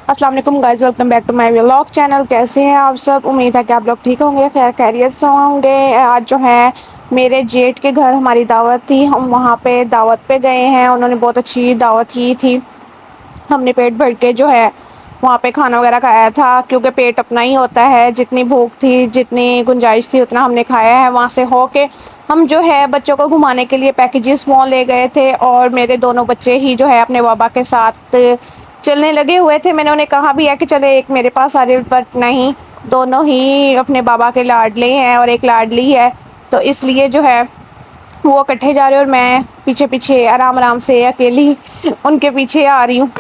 अस्सलाम वालेकुम guys, welcome back to my vlog channel. कैसे हैं आप सब? उम्मीद है कि आप लोग ठीक होंगे, खैर खैरियत से होंगे। आज जो है मेरे जेठ के घर हमारी दावत थी, हम वहाँ पे दावत पे गए हैं। उन्होंने बहुत अच्छी दावत की थी। हमने पेट भर के जो है वहाँ पे खाना वगैरह खाया था, क्योंकि पेट अपना ही होता है। जितनी भूख थी, जितनी गुंजाइश थी, उतना हमने खाया है। वहाँ से हो के हम जो है बच्चों को घुमाने के लिए पैकेजेस मॉल ले गए थे, और मेरे दोनों बच्चे ही जो है अपने बाबा के साथ चलने लगे हुए थे। मैंने उन्हें कहा भी है कि चले एक मेरे पास आ जाए, बट नहीं, दोनों ही अपने बाबा के लाडले हैं और एक लाडली है। तो इसलिए जो है वो इकट्ठे जा रहे हैं और मैं पीछे पीछे आराम आराम से अकेली उनके पीछे आ रही हूँ।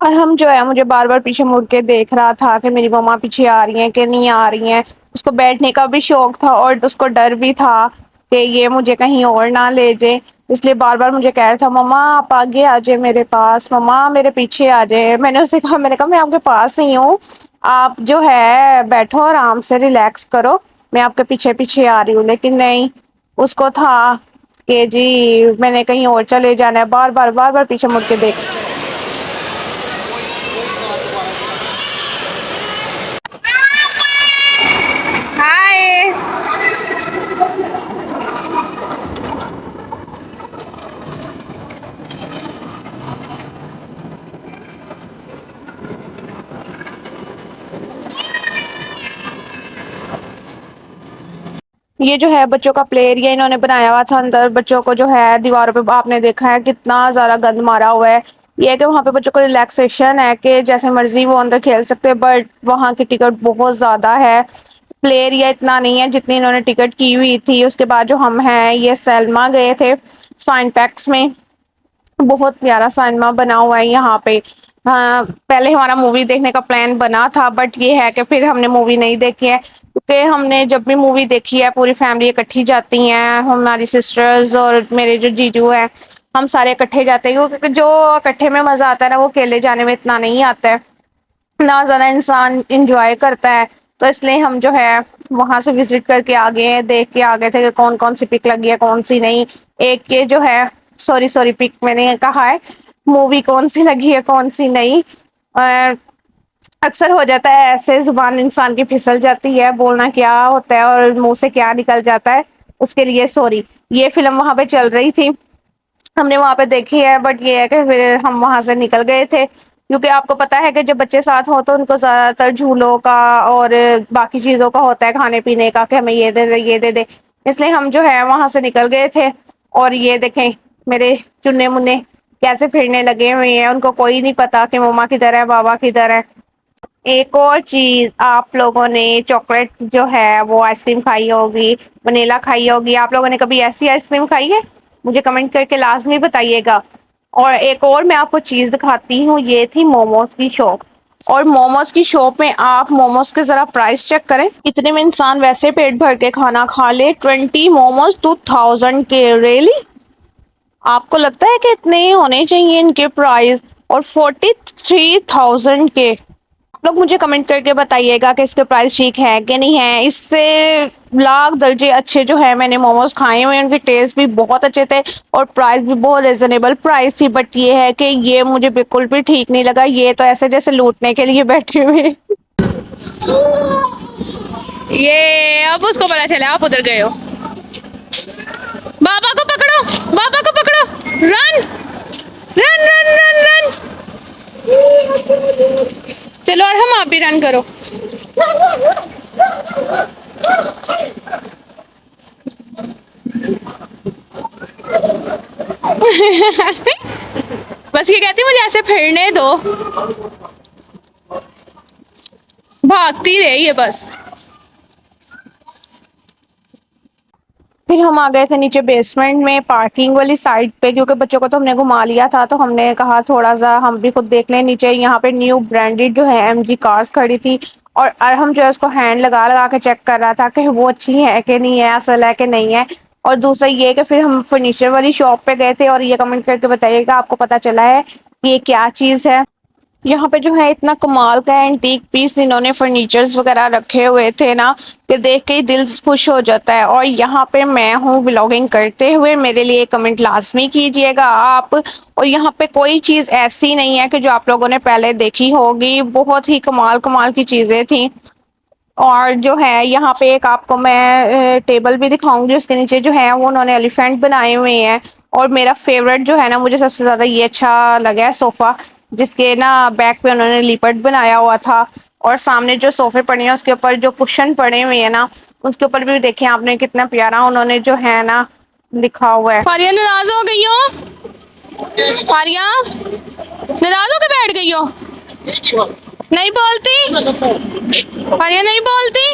और हम जो है, मुझे बार बार पीछे मुड़ के देख रहा था कि मेरी मम्मा पीछे आ रही हैं कि नहीं आ रही हैं। उसको बैठने का भी शौक था और उसको डर भी था कि ये मुझे कहीं और ना ले जाए। इसलिए बार बार मुझे कह रहा था, मम्मा आप आगे आ जाए मेरे पास, मम्मा मेरे पीछे आ जाए। मैंने कहा मैं आपके पास ही हूँ, आप जो है बैठो आराम से, रिलैक्स करो, मैं आपके पीछे पीछे आ रही हूँ। लेकिन नहीं, उसको था कि जी मैंने कहीं और चले जाना है। बार बार पीछे मुड़ के देख। हाय। ये जो है बच्चों का प्ले एरिया इन्होंने बनाया हुआ था। अंदर बच्चों को जो है दीवारों पे आपने देखा है कितना ज़्यादा गंद मारा हुआ है। ये है कि वहाँ पे बच्चों को रिलैक्सेशन है कि जैसे मर्जी वो अंदर खेल सकते हैं, बट वहाँ की टिकट बहुत ज़्यादा है। प्ले एरिया इतना नहीं है जितनी इन्होंने टिकट की हुई थी। उसके बाद जो हम हैं ये सैलमा गए थे साइन पैक्स में। बहुत प्यारा सिनेमा बना हुआ है यहाँ पे। हाँ, पहले हमारा मूवी देखने का प्लान बना था, बट ये है कि फिर हमने मूवी नहीं देखी है, क्योंकि हमने जब भी मूवी देखी है पूरी फैमिली इकट्ठी जाती हैं। हमारी सिस्टर्स और मेरे जो जीजू हैं, हम सारे इकट्ठे जाते हैं, क्योंकि जो इकट्ठे में मजा आता है ना, वो अकेले जाने में इतना नहीं आता है, ना ज़्यादा इंसान इंजॉय करता है। तो इसलिए हम जो है वहां से विजिट करके आ गए हैं, देख के आ गए थे कि कौन कौन सी पिक लगी है, कौन सी नहीं। एक ये जो है, सॉरी सॉरी, पिक मैंने कहा है, मूवी कौन सी लगी है कौन सी नहीं। अ, अक्सर हो जाता है ऐसे, जुबान इंसान की फिसल जाती है, बोलना क्या होता है और मुंह से क्या निकल जाता है, उसके लिए सॉरी। ये फिल्म वहां पे चल रही थी, हमने वहां पे देखी है, बट ये है कि फिर हम वहां से निकल गए थे, क्योंकि आपको पता है कि जब बच्चे साथ हो तो उनको ज्यादातर झूलों का और बाकी चीजों का होता है, खाने पीने का, कि हमें ये दे दे ये दे दे। इसलिए हम जो है वहां से निकल गए थे। और ये देखें मेरे चुन्ने मुन्ने कैसे फिरने लगे हुए हैं, उनको कोई नहीं पता कि मम्मा किधर है बाबा किधर है। एक और चीज, आप लोगों ने चॉकलेट जो है वो आइसक्रीम खाई होगी, वनीला खाई होगी। आप लोगों ने कभी ऐसी आइसक्रीम खाई है? मुझे कमेंट करके लाजमी बताइएगा। और एक और मैं आपको चीज दिखाती हूँ, ये थी मोमोज की शॉप। और मोमोज की शॉप में आप मोमोज के जरा प्राइस चेक करें, इतने में इंसान वैसे पेट भर के खाना खा ले। 20 मोमोज 2000 के, रियली? आपको लगता है कि इतने ही होने चाहिए इनके प्राइस? और 43,000 के। लोग मुझे कमेंट करके बताइएगा कि इसके प्राइस ठीक है कि नहीं है। इससे लाख दर्जे अच्छे जो है मैंने मोमोज खाए हुए हैं, उनके टेस्ट भी बहुत अच्छे थे और प्राइस भी बहुत रिजनेबल प्राइस थी। बट ये है कि ये मुझे बिल्कुल भी ठीक नहीं लगा, ये तो ऐसे जैसे लूटने के लिए बैठे हुए हैं। ये अब उसको पता चला आप उधर गए हो। बाबा को पकड़ो, बाबा को पकड़ो, run run run run run. चलो और हम, आप भी रन करो। बस ये कहती मुझे ऐसे फिरने दो। भागती रही है बस। फिर हम आ गए थे नीचे बेसमेंट में पार्किंग वाली साइड पे, क्योंकि बच्चों को तो हमने घुमा लिया था, तो हमने कहा थोड़ा सा हम भी खुद देख लें। नीचे यहाँ पे न्यू ब्रांडेड जो है एमजी कार्स खड़ी थी, और अरहम जो है उसको हैंड लगा लगा के चेक कर रहा था कि वो अच्छी है कि नहीं है, असल है कि नहीं है। और दूसरा ये कि फिर हम फर्नीचर वाली शॉप पे गए थे, और ये कमेंट करके बताइएगा आपको पता चला है कि ये क्या चीज़ है। यहाँ पे जो है इतना कमाल का एंटीक पीस इन्होंने फर्नीचर्स वगैरह रखे हुए थे ना, कि देख के ही दिल खुश हो जाता है। और यहाँ पे मैं हूँ ब्लॉगिंग करते हुए, मेरे लिए कमेंट लाजमी कीजिएगा आप। और यहाँ पे कोई चीज़ ऐसी नहीं है कि जो आप लोगों ने पहले देखी होगी, बहुत ही कमाल कमाल की चीज़ें थी। और जो है यहाँ पे एक आपको मैं टेबल भी दिखाऊंगी, उसके नीचे जो है वो उन्होंने एलिफेंट बनाए हुए हैं। और मेरा फेवरेट जो है ना, मुझे सबसे ज़्यादा ये अच्छा लगा है सोफ़ा, जिसके ना बैक पे उन्होंने लिपट बनाया हुआ था। और सामने जो सोफ़े पड़े हैं उसके ऊपर जो कुशन पड़े हुए हैं ना, उसके ऊपर भी देखें आपने कितना प्यारा उन्होंने जो है ना लिखा हुआ है। फारिया नाराज हो गई हो? फारिया नाराज होकर बैठ गई हो? नहीं बोलती फारिया, नहीं बोलती।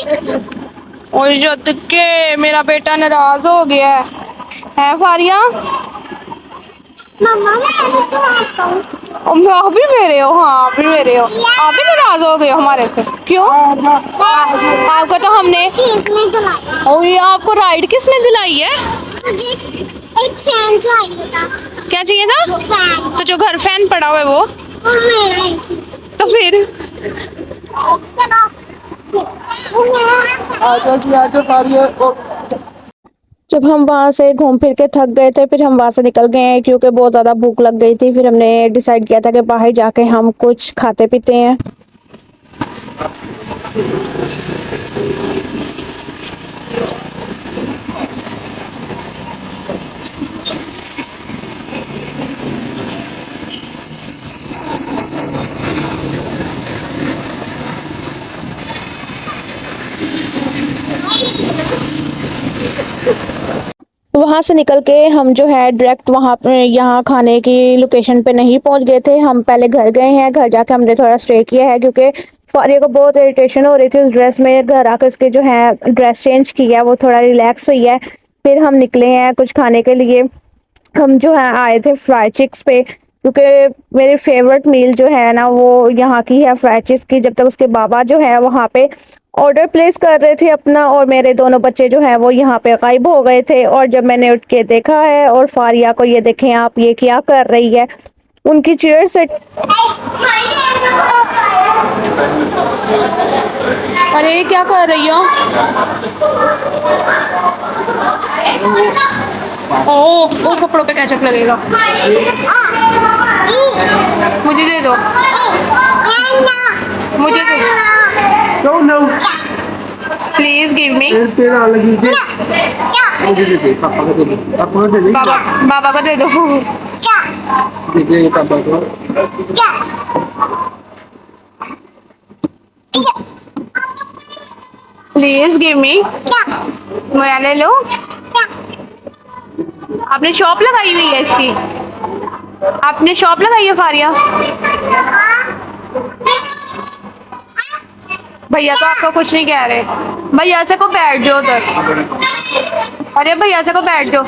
और जद के मेरा बेटा नाराज हो गया है फारिया। मम्मा मैं तो आता हूँ। आप भी मेरे हो? हाँ आप भी मेरे हो। आप भी नाराज हो गए हो हमारे से? क्यों? आपको तो हमने और ये आपको राइड किसने दिलाई है? मुझे एक फैन चाहिए था। क्या चाहिए था? फैन। तो जो घर फैन पड़ा हुआ है वो मेरा ही। तो फिर आजा जी आजा फारिया। जब हम वहाँ से घूम फिर के थक गए थे, फिर हम वहाँ से निकल गए हैं, क्योंकि बहुत ज़्यादा भूख लग गई थी। फिर हमने डिसाइड किया था कि बाहर जाके हम कुछ खाते पीते हैं। वहाँ से निकल के हम जो है डायरेक्ट वहाँ पे यहाँ खाने की लोकेशन पे नहीं पहुँच गए थे, हम पहले घर गए हैं। घर जाके हमने थोड़ा स्टे किया है, क्योंकि फारिया को बहुत इरिटेशन हो रही थी उस ड्रेस में। घर आकर उसके जो है ड्रेस चेंज किया, वो थोड़ा रिलैक्स हुई है। फिर हम निकले हैं कुछ खाने के लिए। हम जो है आए थे फ्राई चिक्स पे, क्योंकि मेरी फेवरेट मील जो है ना वो यहाँ की है फ्राई चिक्स की। जब तक उसके बाबा जो है वहाँ पे ऑर्डर प्लेस कर रहे थे अपना, और मेरे दोनों बच्चे जो है वो यहाँ पे गायब हो गए थे। और जब मैंने उठ के देखा है, और फारिया को ये देखें आप, ये क्या कर रही है उनकी चेयर से। अरे क्या कर रही हो? ओ कपड़ों पे केचप लगेगा। मुझे दे दो, मुझे दे दो। No, no. Please give me. तेरा लगी दे। मुझे दे दे, पापा को दे दे। पापा को दे दे। बाबा को दे दो। क्या? दे दे पापा को। क्या? Please give me. क्या? मैं ले लो। क्या? आपने शॉप लगाई हुई है इसकी? आपने शॉप लगाई है फारिया? भैया तो आपको कुछ नहीं कह रहे। भैया से को बैठ जाओ उधर। अरे भैया से को बैठ जाओ।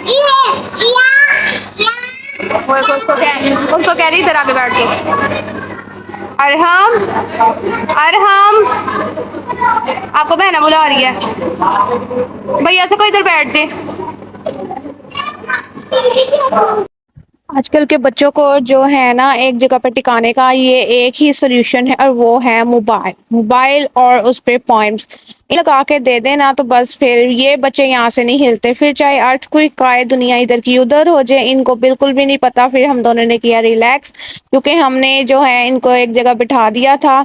उसको कह रही इधर आके बैठ जाओ। अरहम, अरहम, आपको बहना बुला रही है। भैया से को इधर बैठ दे। आजकल के बच्चों को जो है ना एक जगह पर टिकाने का ये एक ही सोल्यूशन है, और वो है मोबाइल। मोबाइल और उस पे पॉइंट्स लगा के दे देना, तो बस फिर ये बच्चे यहाँ से नहीं हिलते। फिर चाहे अर्थक्वेक आए, दुनिया इधर की उधर हो जाए, इनको बिल्कुल भी नहीं पता। फिर हम दोनों ने किया रिलैक्स, क्योंकि हमने जो है इनको एक जगह बिठा दिया था।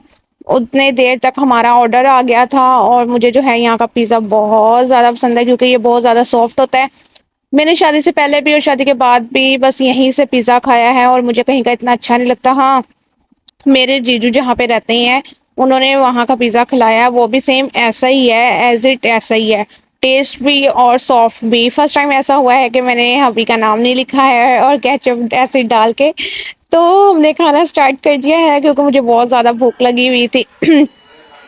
उतने देर तक हमारा ऑर्डर आ गया था। और मुझे जो है यहाँ का पिज़्ज़ा बहुत ज़्यादा पसंद है, क्योंकि ये बहुत ज़्यादा सॉफ्ट होता है। मैंने शादी से पहले भी और शादी के बाद भी बस यहीं से पिज़्ज़ा खाया है, और मुझे कहीं का इतना अच्छा नहीं लगता। हाँ, मेरे जीजू जहाँ पे रहते हैं उन्होंने वहाँ का पिज़्ज़ा खिलाया, वो भी सेम ऐसा ही है, एज इट ऐसा ही है। टेस्ट भी और सॉफ्ट भी। फर्स्ट टाइम ऐसा हुआ है कि मैंने हबी का नाम नहीं लिखा है और केचप एसिड डाल के, तो हमने खाना स्टार्ट कर दिया है, क्योंकि मुझे बहुत ज़्यादा भूख लगी हुई थी।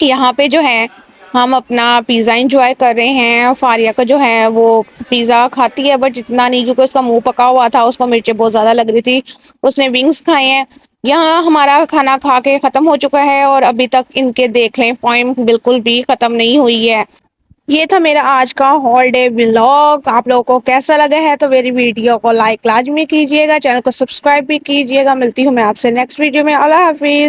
यहाँ पे जो है हम अपना पिज़्ज़ा एंजॉय कर रहे हैं। फारिया का जो है वो पिज़्ज़ा खाती है बट इतना नहीं, क्योंकि उसका मुंह पका हुआ था, उसको मिर्चें बहुत ज़्यादा लग रही थी। उसने विंग्स खाए हैं। यहाँ हमारा खाना खा के ख़त्म हो चुका है और अभी तक इनके देख लें पॉइंट बिल्कुल भी ख़त्म नहीं हुई है। ये था मेरा आज का हॉलिडे व्लॉग। आप लोगों को कैसा लगा है तो मेरी वीडियो को लाइक लाजमी कीजिएगा, चैनल को सब्सक्राइब भी कीजिएगा। मिलती हूँ मैं आपसे नेक्स्ट वीडियो में। अल्लाह हाफिज़।